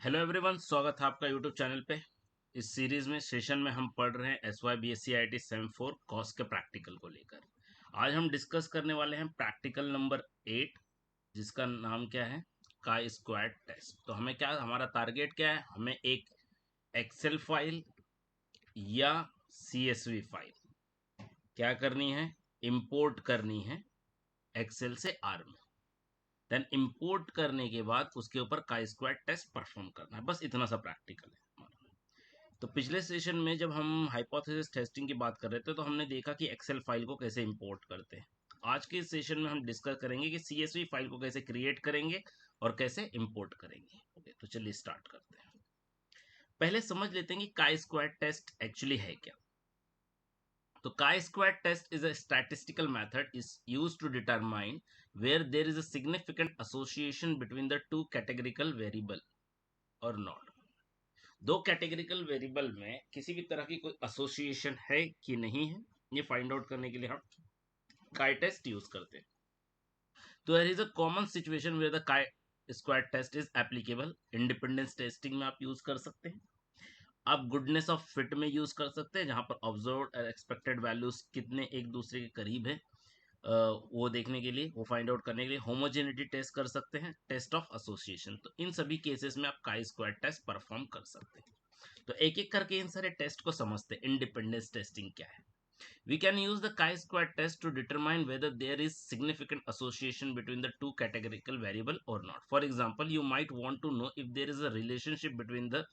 Hello everyone, स्वागत है आपका यूट्यूब चैनल पे। इस सीरीज में सेशन में हम पढ़ रहे हैं SY BSc IIT same 4 cos के प्रैक्टिकल को लेकर। आज हम डिस्कस करने वाले हैं प्रैक्टिकल नंबर 8, जिसका नाम क्या है, काई स्क्वाड टेस्ट। तो हमें क्या, हमारा टारगेट क्या है, हमें एक एक्सेल फाइल या CSV फाइल क्या करनी है, इंपोर्ट करनी है एक्सेल से आर में। देन इंपोर्ट करने के बाद उसके ऊपर काई स्क्वाड टेस्ट परफॉर्म करना है। बस इतना सा प्रैक्टिकल है हमारा। तो पिछले सेशन में जब हम हाइपोथेसिस टेस्टिंग की बात कर रहे थे तो हमने देखा कि एक्सेल फाइल को कैसे इंपोर्ट करते हैं। आज के इस सेशन में हम डिस्कस करेंगे कि CSV फाइल को कैसे क्रिएट करेंगे और कैसे इंपोर्ट करेंगे। ओके, तो चलिए स्टार्ट करते हैं। पहले समझ लेते हैं कि काई स्क्वाड टेस्ट एक्चुअली है क्या। तो chi-square test is a statistical method is used to determine where there is a significant association between the two categorical variable or not. दो कैटेगरिकल वेरिएबल में किसी भी तरह की कोई एसोसिएशन है कि नहीं है, ये फाइंड आउट करने के लिए हम काई टेस्ट यूज करते हैं। तो there is a common situation where the chi squared test is applicable. Independence testing में आप यूज कर सकते हैं, आप गुडनेस ऑफ फिट में यूज कर सकते हैं, जहां पर ऑब्जर्व्ड और एक्सपेक्टेड वैल्यूज कितने एक दूसरे के करीब है वो देखने के लिए, वो फाइंड आउट करने के लिए होमोजेनिटी टेस्ट कर सकते हैं, टेस्ट ऑफ एसोसिएशन। तो इन सभी केसेस में आप काई स्क्वाड टेस्ट परफॉर्म कर सकते हैं। तो एक एक करके इन सारे टेस्ट को समझते हैं। इंडिपेंडेंस टेस्टिंग क्या है? We can use the chi-square test to determine whether there is significant association between the two categorical variable or not. For example, you might want to know if there is a relationship between the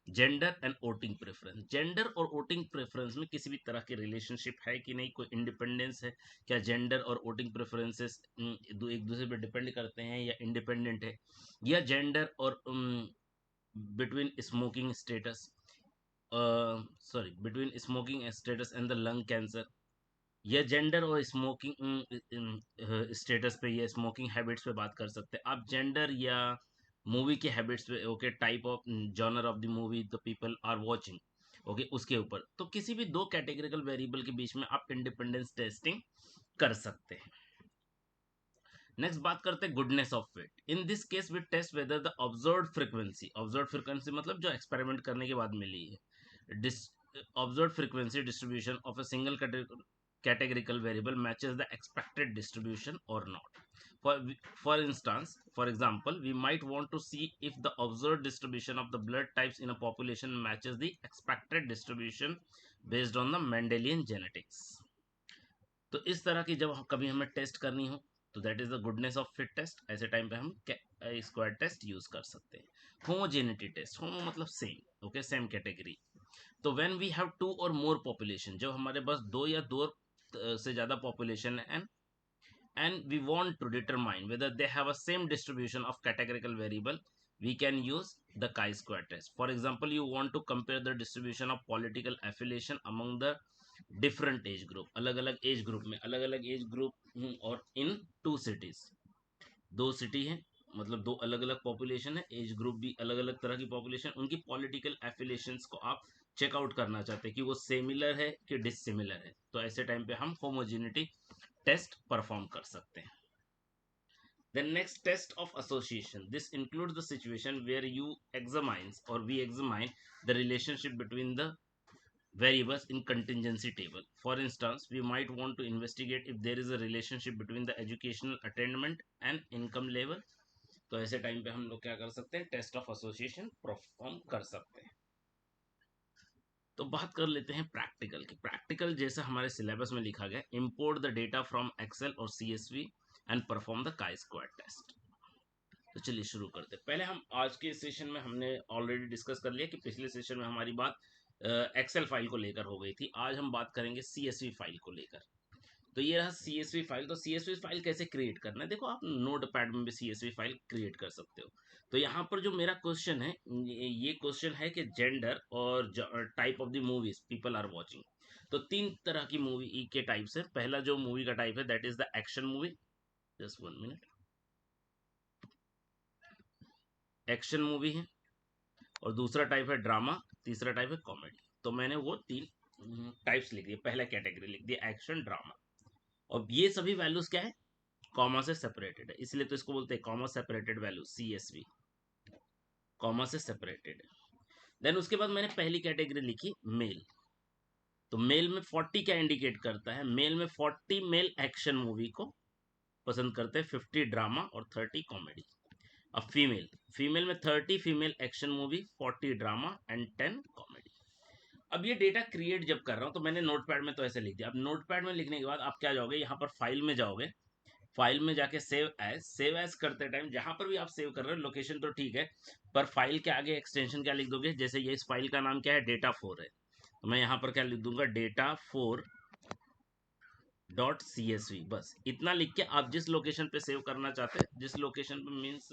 gender and voting preference. Gender और voting preference में किसी भी तरह की relationship है कि नहीं, कोई इंडिपेंडेंस है क्या, जेंडर और वोटिंग प्रेफरेंसेस एक दूसरे पर डिपेंड करते हैं या इंडिपेंडेंट है, या जेंडर और between smoking status between smoking status and the lung cancer, या जेंडर और स्मोकिंग स्टेटस पे या स्मोकिंग हैबिट्स पे बात कर सकते हैं आप, जेंडर या मूवी के हैबिट्स पे, okay, type of genre of the movie the people are watching, okay, उसके ऊपर। तो किसी भी दो कैटेगरिकल वेरिएबल के बीच में आप इंडिपेंडेंस टेस्टिंग कर सकते हैं। नेक्स्ट बात करते हैं goodness of fit. In this case we test whether the observed frequency मतलब जो एक्सपेरिमेंट करने के बाद मिली है, observed frequency distribution of a single categorical variable matches the expected distribution or not. For instance, for example, we might want to see if the observed distribution of the blood types in a population matches the expected distribution based on the Mendelian genetics. तो इस तरह की जब कभी हमें test करनी हो तो that is the goodness of fit test. ऐसे टाइम पे हम स्क्वायर टेस्ट यूज कर सकते हैं। होमोजेनिटी टेस्ट, होमो मतलब सेम, ओके, सेम कैटेगरी। तो व्हेन वी हैव टू और मोर पॉपुलेशन, जब हमारे पास दो या दो से ज्यादा पॉपुलेशन है, and we want to determine whether they have a same distribution of categorical variable, we can use the chi-square test. For example, you want to compare the distribution of political affiliation among the different age group, अलग अलग age group में, अलग अलग age group, और इन two cities, दो city है मतलब दो अलग अलग पॉपुलेशन है, एज ग्रुप भी अलग अलग तरह की पॉपुलेशन, उनकी पॉलिटिकल एफिलिएशंस को आप चेकआउट करना चाहते हैं कि वो सिमिलर है कि डिसिमिलर है। तो ऐसे टाइम पे हम होमोजेनिटी टेस्ट परफॉर्म कर सकते हैं। The next test of association. This includes the situation where you examines or we examine the relationship between the variables in contingency table. For instance, we might want to investigate if there is a relationship between the educational attainment and income level. तो ऐसे time पे हम लोग क्या कर सकते हैं, test of association perform कर सकते हैं। तो बात कर लेते हैं प्रैक्टिकल की। प्रैक्टिकल जैसा हमारे सिलेबस में लिखा गया, import the data from Excel और CSV and perform the chi squared test. तो चलिए शुरू करते हैं। पहले हम आज के सेशन में हमने ऑलरेडी डिस्कस कर लिया कि पिछले सेशन में हमारी बात एक्सेल फाइल को लेकर हो गई थी। आज हम बात करेंगे CSV फाइल को लेकर। तो ये रहा CSV फाइल। तो CSV फाइल कैसे क्रिएट करना है, देखो आप नोट पैड में भी CSV फाइल क्रिएट कर सकते हो। तो यहाँ पर जो मेरा क्वेश्चन है, ये क्वेश्चन है कि जेंडर और type of the movies people are watching. तो तीन तरह की मूवी के टाइप्स है। पहला जो मूवी का टाइप है that is the action movie, just 1 minute, action movie है, और दूसरा टाइप है ड्रामा, तीसरा टाइप है कॉमेडी। तो मैंने वो तीन टाइप्स लिख दिए, पहला कैटेगरी लिख दिया एक्शन ड्रामा। और ये सभी वैल्यूज क्या है, कॉमा से सेपरेटेड है, इसलिए तो इसको बोलते हैं comma separated value CSV। Comma से सेपरेटेड है। देन उसके बाद मैंने पहली कैटेगरी लिखी मेल। तो मेल में 40 क्या इंडिकेट करता है, मेल में 40 मेल एक्शन मूवी को पसंद करते हैं, 50 ड्रामा और 30 कॉमेडी। अब फीमेल, फीमेल में 30 female action movie, 40 drama and 10 comedy. अब ये डेटा क्रिएट जब कर रहा हूँ तो मैंने नोटपैड में तो ऐसे लिख दिया। अब नोटपैड में लिखने के बाद आप क्या जाओगे, यहाँ पर फाइल में जाओगे, फाइल में जाके सेव एज करते टाइम जहां पर भी आप सेव कर रहे हो लोकेशन तो ठीक है, पर फाइल के आगे एक्सटेंशन क्या लिख दोगे, जैसे ये इस फाइल का नाम क्या है, डेटा 4 है, तो मैं यहाँ पर क्या लिख दूंगा, डेटा 4 डॉट CSV। बस इतना लिख के आप जिस लोकेशन पे सेव करना चाहते हैं, जिस लोकेशन पे मीन्स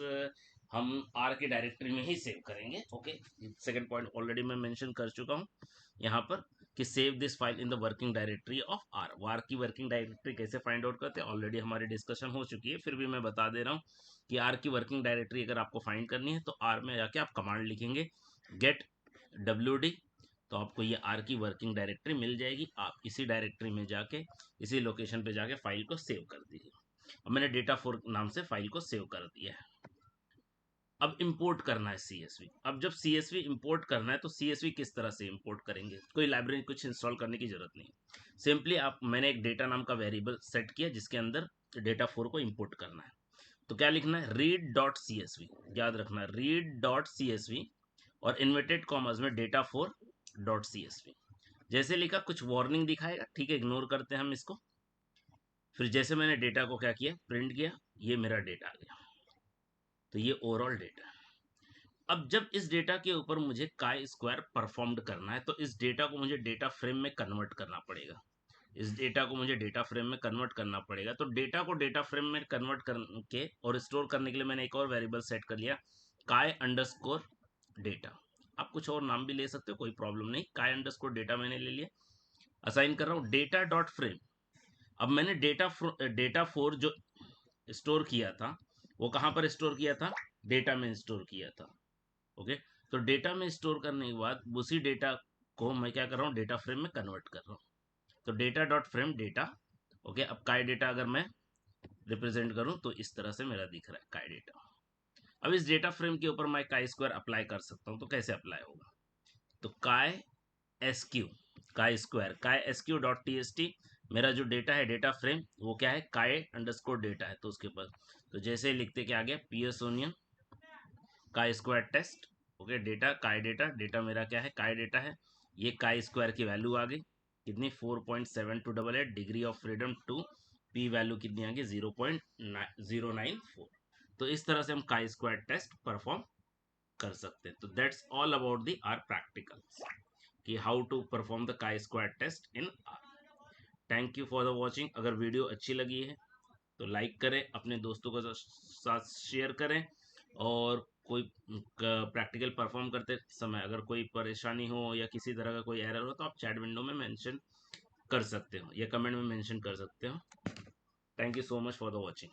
हम R की डायरेक्टरी में ही सेव करेंगे। ओके, सेकंड पॉइंट ऑलरेडी मैं मेंशन कर चुका हूँ यहाँ पर कि save this file in the working directory of R। वार की वर्किंग डायरेक्टरी कैसे फाइंड आउट करते हैं, ऑलरेडी हमारी डिस्कशन हो चुकी है, फिर भी मैं बता दे रहा हूँ कि R की वर्किंग डायरेक्टरी अगर आपको फाइंड करनी है तो R में जाके आप कमांड लिखेंगे गेट WD, तो आपको ये R की वर्किंग डायरेक्टरी मिल जाएगी। आप इसी डायरेक्टरी में जाके इसी लोकेशन पे जाके फाइल को सेव कर दीजिए। अब मैंने डेटा 4 नाम से फाइल को सेव कर दिया है। अब इंपोर्ट करना है CSV। अब जब CSV इंपोर्ट करना है तो CSV किस तरह से इंपोर्ट करेंगे, कोई लाइब्रेरी कुछ इंस्टॉल करने की जरूरत नहीं। सिंपली आप, मैंने एक डेटा नाम का वेरिएबल सेट किया जिसके अंदर डेटा 4 को इंपोर्ट करना है। तो क्या लिखना है, रीड डॉट CSV, याद रखना रीड डॉट CSV और इन्वर्टेड कॉमर्स में डेटा 4 डॉट CSV। जैसे लिखा कुछ वार्निंग दिखाएगा, ठीक है, इग्नोर करते हैं हम इसको। फिर जैसे मैंने डेटा को क्या किया, प्रिंट किया, ये मेरा डेटा आ गया, तो ये ओवरऑल डेटा। अब जब इस डेटा के ऊपर मुझे काई स्क्वायर परफॉर्म्ड करना है तो इस डेटा को मुझे डेटा फ्रेम में कन्वर्ट करना पड़ेगा, इस डेटा को मुझे डेटा फ्रेम में कन्वर्ट करना पड़ेगा। तो डेटा को डेटा फ्रेम में कन्वर्ट करके और स्टोर करने के लिए मैंने एक और वेरिएबल सेट कर लिया, काय अंडरस्कोर डेटा। आप कुछ और नाम भी ले सकते हो, कोई प्रॉब्लम नहीं, काय अंडरस्कोर डेटा मैंने ले लिया। असाइन कर रहा हूँ डेटा डॉट फ्रेम। अब मैंने डेटा 4 जो स्टोर किया था वो कहाँ पर स्टोर किया था, डेटा में स्टोर किया था। ओके, तो डेटा में स्टोर करने के बाद उसी डेटा को मैं क्या कर रहा हूँ, डेटा फ्रेम में कन्वर्ट कर रहा हूँ। तो data dot frame data. Okay, अब काय डेटा अगर मैं रिप्रेजेंट करूँ तो इस तरह से मेरा दिख रहा है काय डेटा। अब इस डेटा फ्रेम के ऊपर मैं काय स्क्वायर अप्लाई कर सकता हूँ, तो कैसे अप्लाई होगा, तो काय SQ, काय SQ डॉट TST, मेरा जो डेटा है डेटा फ्रेम वो क्या है, काय अंडरस्कोर डेटा है, तो उसके पास तो जैसे लिखते क्या आ गया, PS ओनियन chi square test. Okay, data काय डेटा, डेटा मेरा क्या है, काय डेटा है, ये काय स्क्वायर की वैल्यू आ गई कितनी, 4.7288, degree of freedom 2, P value कितनी आ गई 0.094। तो इस तरह से हम काय स्क्वायर टेस्ट परफॉर्म कर सकते हैं। तो that's all about the R practicals कि how to perform the chi square test in R. Thank you for the watching. अगर वीडियो अच्छी लगी है तो लाइक करें, अपने दोस्तों के साथ शेयर करें, और कोई प्रैक्टिकल परफॉर्म करते समय अगर कोई परेशानी हो या किसी तरह का कोई एरर हो तो आप चैट विंडो में मेंशन कर सकते हो या कमेंट में मेंशन कर सकते हो। Thank you so much for the watching.